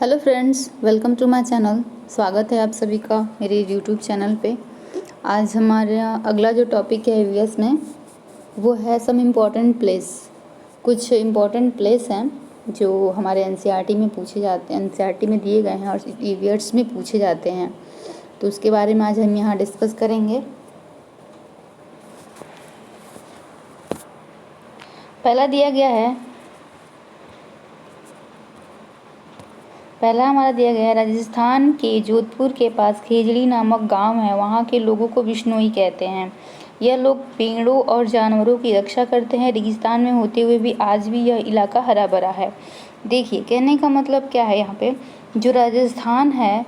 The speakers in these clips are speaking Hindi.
Hello friends, welcome to my channel. स्वागत है आप सभी का मेरे यूट्यूब चैनल पे। आज हमारा अगला जो टॉपिक है ईवीएस में वो है सम इम्पॉर्टेंट प्लेस। कुछ इम्पॉर्टेंट प्लेस हैं जो हमारे एनसीईआरटी में पूछे जाते हैं, एनसीईआरटी में दिए गए हैं और ईवीएस में पूछे जाते हैं। तो उसके बारे में आज हम यहाँ डिस्कस करेंगे। पहला हमारा दिया गया है राजस्थान के जोधपुर के पास खेजड़ी नामक गांव है। वहां के लोगों को बिश्नोई कहते हैं। यह लोग पेड़ों और जानवरों की रक्षा करते हैं। रेगिस्तान में होते हुए भी आज भी यह इलाका हरा भरा है। देखिए, कहने का मतलब क्या है, यहाँ पे जो राजस्थान है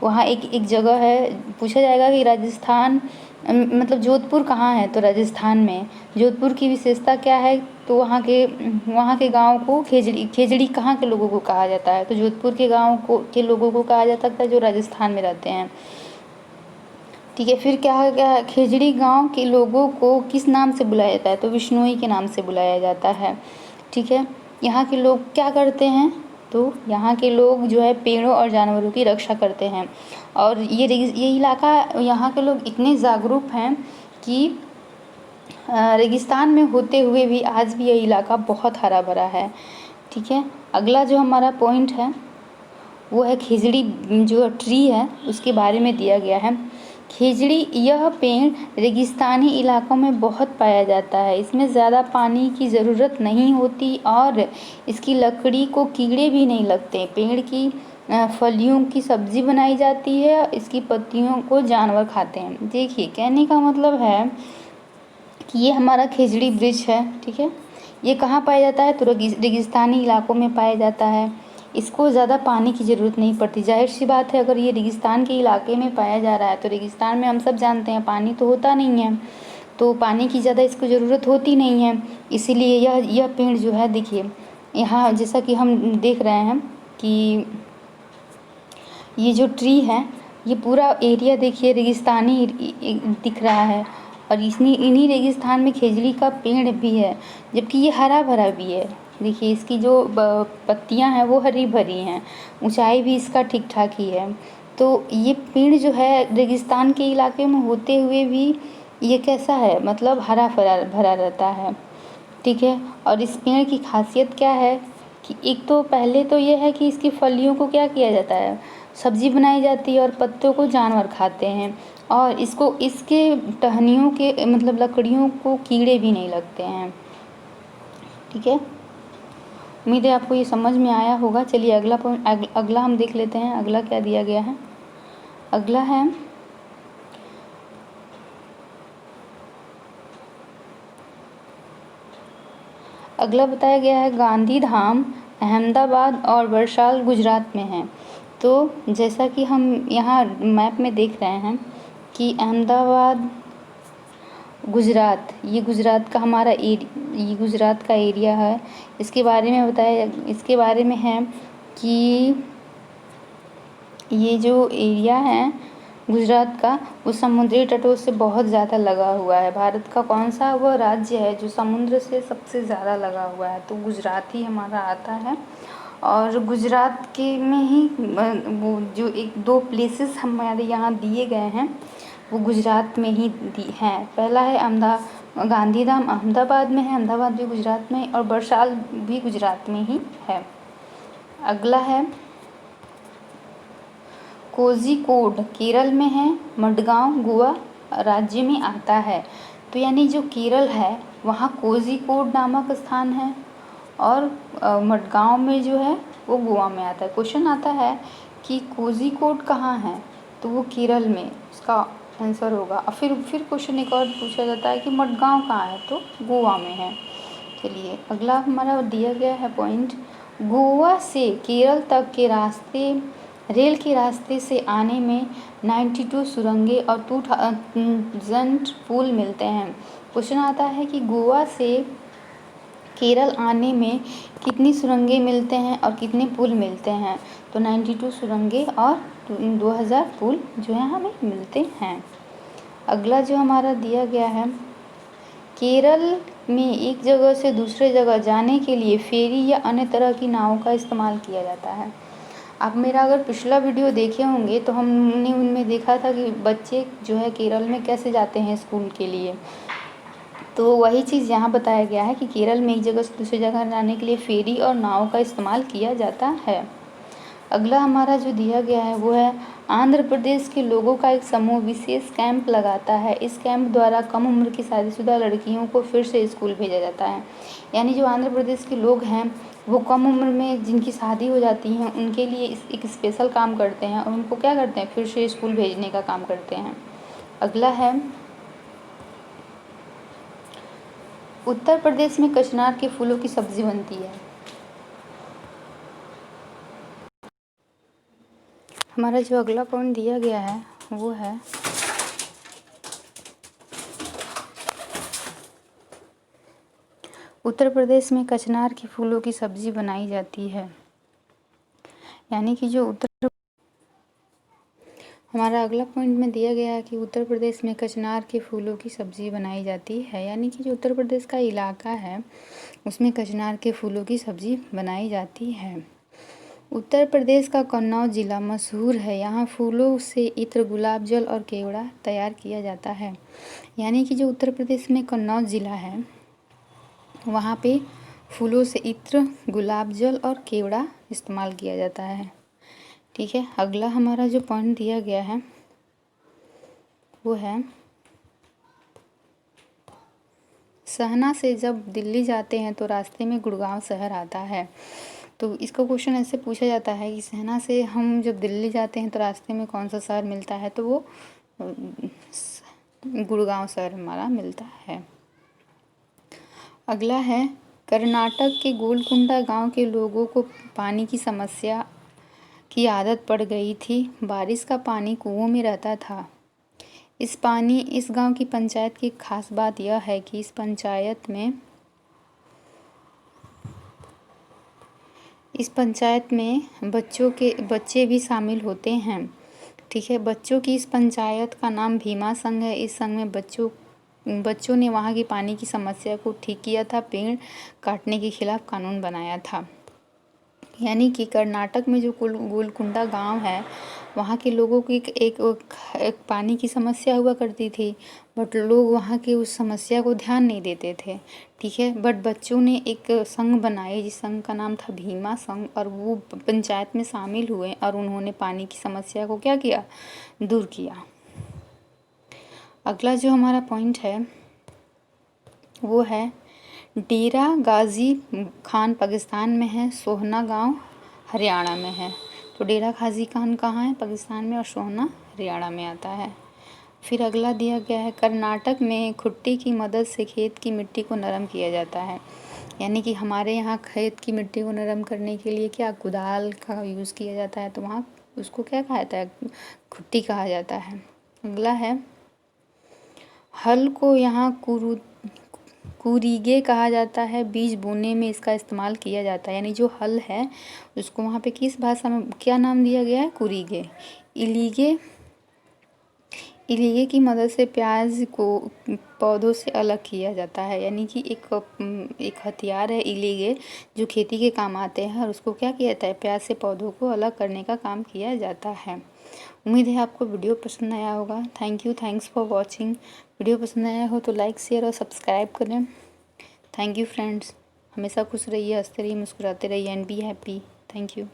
वहाँ एक जगह है। पूछा जाएगा कि राजस्थान मतलब जोधपुर कहाँ है, तो राजस्थान में। जोधपुर की विशेषता क्या है, तो वहाँ के गांव को खेजड़ी कहाँ के लोगों को कहा जाता है, तो जोधपुर के गांव के लोगों को कहा जाता है जो राजस्थान में रहते हैं। ठीक है, फिर क्या खेजड़ी गांव के लोगों को किस नाम से बुलाया जाता है, तो बिश्नोई के नाम से बुलाया जाता है। ठीक है, यहाँ के लोग क्या करते हैं, तो यहाँ के लोग जो है पेड़ों और जानवरों की रक्षा करते हैं। और ये इलाका, यहाँ के लोग इतने जागरूक हैं कि रेगिस्तान में होते हुए भी आज भी यह इलाका बहुत हरा भरा है। ठीक है, अगला जो हमारा पॉइंट है वो है खेजड़ी जो ट्री है उसके बारे में दिया गया है। खेजड़ी यह पेड़ रेगिस्तानी इलाकों में बहुत पाया जाता है। इसमें ज़्यादा पानी की ज़रूरत नहीं होती और इसकी लकड़ी को कीड़े भी नहीं लगते। पेड़ की फलियों की सब्जी बनाई जाती है। इसकी पत्तियों को जानवर खाते हैं। देखिए, कहने का मतलब है कि ये हमारा खेजड़ी वृक्ष है। ठीक है, ये कहाँ पाया जाता है, तो रेगिस्तानी इलाकों में पाया जाता है। इसको ज़्यादा पानी की ज़रूरत नहीं पड़ती। जाहिर सी बात है, अगर ये रेगिस्तान के इलाके में पाया जा रहा है तो रेगिस्तान में हम सब जानते हैं पानी तो होता नहीं है, तो पानी की ज़्यादा इसको ज़रूरत होती नहीं है। इसीलिए यह पेड़ जो है, देखिए यहाँ जैसा कि हम देख रहे हैं कि ये जो ट्री है, ये पूरा एरिया देखिए रेगिस्तानी दिख रहा है और इन्हीं रेगिस्तान में खेजड़ी का पेड़ भी है, जबकि ये हरा भरा भी है। देखिए, इसकी जो पत्तियां हैं वो हरी भरी हैं, ऊंचाई भी इसका ठीक ठाक ही है। तो ये पेड़ जो है रेगिस्तान के इलाके में होते हुए भी ये कैसा है, मतलब हरा भरा रहता है। ठीक है, और इस पेड़ की खासियत क्या है कि एक तो पहले तो ये है कि इसकी फलियों को क्या किया जाता है, सब्जी बनाई जाती है और पत्तों को जानवर खाते हैं। और इसके टहनियों के मतलब लकड़ियों को कीड़े भी नहीं लगते हैं। ठीक है, उम्मीद है आपको ये समझ में आया होगा। चलिए अगला हम देख लेते हैं। अगला क्या दिया गया है, अगला है अगला बताया गया है गांधी धाम अहमदाबाद और बरसाल गुजरात में है। तो जैसा कि हम यहाँ मैप में देख रहे हैं कि अहमदाबाद गुजरात, ये गुजरात का ये गुजरात का एरिया है। इसके बारे में है कि ये जो एरिया है गुजरात का वो समुद्री तटों से बहुत ज़्यादा लगा हुआ है। भारत का कौन सा वह राज्य है जो समुद्र से सबसे ज़्यादा लगा हुआ है, तो गुजरात ही हमारा आता है। और गुजरात के में ही वो जो एक दो प्लेसेस हमारे यहाँ दिए गए हैं वो गुजरात में ही हैं। पहला है गांधीधाम अहमदाबाद में है, अहमदाबाद भी गुजरात में, और बरसाल भी गुजरात में ही है। अगला है कोझिकोड, केरल में है। मडगांव गोवा राज्य में आता है। तो यानी जो केरल है वहाँ कोझिकोड नामक स्थान है और मडगांव में जो है वो गोवा में आता है। क्वेश्चन आता है कि कोझिकोड कहाँ है, तो वो केरल में उसका आंसर होगा। और फिर क्वेश्चन एक और पूछा जाता है कि मडगांव कहाँ है, तो गोवा में है। चलिए अगला हमारा दिया गया है पॉइंट, गोवा से केरल तक के रास्ते रेल के रास्ते से आने में 92 सुरंगें और 2000 पुल मिलते हैं। क्वेश्चन आता है कि गोवा से केरल आने में कितनी सुरंगें मिलते हैं और कितने पुल मिलते हैं, तो 92 सुरंगें और 2000 पुल जो है हमें मिलते हैं। अगला जो हमारा दिया गया है, केरल में एक जगह से दूसरे जगह जाने के लिए फेरी या अन्य तरह की नावों का इस्तेमाल किया जाता है। आप मेरा अगर पिछला वीडियो देखे होंगे तो हमने उनमें देखा था कि बच्चे जो है केरल में कैसे जाते हैं स्कूल के लिए। तो वही चीज़ यहाँ बताया गया है कि केरल में एक जगह से दूसरी जगह जाने के लिए फेरी और नाव का इस्तेमाल किया जाता है। अगला हमारा जो दिया गया है वो है आंध्र प्रदेश के लोगों का एक समूह विशेष कैंप लगाता है। इस कैंप द्वारा कम उम्र की शादीशुदा लड़कियों को फिर से स्कूल भेजा जाता है। यानी जो आंध्र प्रदेश के लोग हैं वो कम उम्र में जिनकी शादी हो जाती है उनके लिए एक स्पेशल काम करते हैं और उनको क्या करते हैं, फिर से स्कूल भेजने का काम करते हैं। अगला है उत्तर प्रदेश में कचनार के फूलों की सब्जी बनती है। हमारा जो अगला पॉइंट दिया गया है वो है उत्तर प्रदेश में कचनार के फूलों की सब्जी बनाई जाती है। यानी कि जो हमारा अगला पॉइंट में दिया गया है कि उत्तर प्रदेश में कचनार के फूलों की सब्जी बनाई जाती है। यानी कि जो उत्तर प्रदेश का इलाका है उसमें कचनार के फूलों की सब्जी बनाई जाती है। उत्तर प्रदेश का कन्नौज जिला मशहूर है। यहाँ फूलों से इत्र, गुलाब जल और केवड़ा तैयार किया जाता है। यानी कि जो उत्तर प्रदेश में कन्नौज जिला है वहाँ पे फूलों से इत्र, गुलाब जल और केवड़ा इस्तेमाल किया जाता है। ठीक है, अगला हमारा जो पॉइंट दिया गया है वो है सहना से जब दिल्ली जाते हैं तो रास्ते में गुड़गांव शहर आता है। तो इसका क्वेश्चन ऐसे पूछा जाता है कि सहना से हम जब दिल्ली जाते हैं तो रास्ते में कौन सा शहर मिलता है, तो वो गुड़गांव शहर हमारा मिलता है। अगला है कर्नाटक के गोलकुंडा गांव के लोगों को पानी की समस्या की आदत पड़ गई थी। बारिश का पानी कुओं में रहता था। इस गांव की पंचायत की खास बात यह है कि इस पंचायत में बच्चे भी शामिल होते हैं। ठीक है, बच्चों की इस पंचायत का नाम भीमा संघ है। इस संघ में बच्चों ने वहाँ की पानी की समस्या को ठीक किया था, पेड़ काटने के खिलाफ कानून बनाया था। यानी कि कर्नाटक में जो गोलकुंडा गांव है वहाँ के लोगों की एक पानी की समस्या हुआ करती थी, बट लोग वहाँ की उस समस्या को ध्यान नहीं देते थे। ठीक है, बट बच्चों ने एक संघ बनाए जिस संघ का नाम था भीमा संघ, और वो पंचायत में शामिल हुए और उन्होंने पानी की समस्या को क्या किया, दूर किया। अगला जो हमारा पॉइंट है वो है डेरा गाजी खान पाकिस्तान में है, सोहना गांव हरियाणा में है। तो डेरा गाजी खान कहाँ है, पाकिस्तान में, और सोहना हरियाणा में आता है। फिर अगला दिया गया है कर्नाटक में खुट्टी की मदद से खेत की मिट्टी को नरम किया जाता है। यानी कि हमारे यहाँ खेत की मिट्टी को नरम करने के लिए क्या कुदाल का यूज़ किया जाता है, तो वहाँ उसको क्या कहा जाता है, खुट्टी कहा जाता है। अगला है हल को यहाँ कुरीगे कहा जाता है। बीज बोने में इसका इस्तेमाल किया जाता है। यानी जो हल है उसको वहाँ पे किस भाषा में क्या नाम दिया गया है, कुरीगे। इलीगे की मदद से प्याज को पौधों से अलग किया जाता है। यानी कि एक हथियार है इलीगे जो खेती के काम आते हैं, और उसको क्या किया जाता है, प्याज से पौधों को अलग करने का काम किया जाता है। उम्मीद है आपको वीडियो पसंद आया होगा। Thanks for watching. वीडियो पसंद आया हो तो लाइक, शेयर और सब्सक्राइब करें। Thank you friends. हमेशा खुश रहिए, हंसते रहिए, मुस्कुराते रहिए and be happy. Thank you.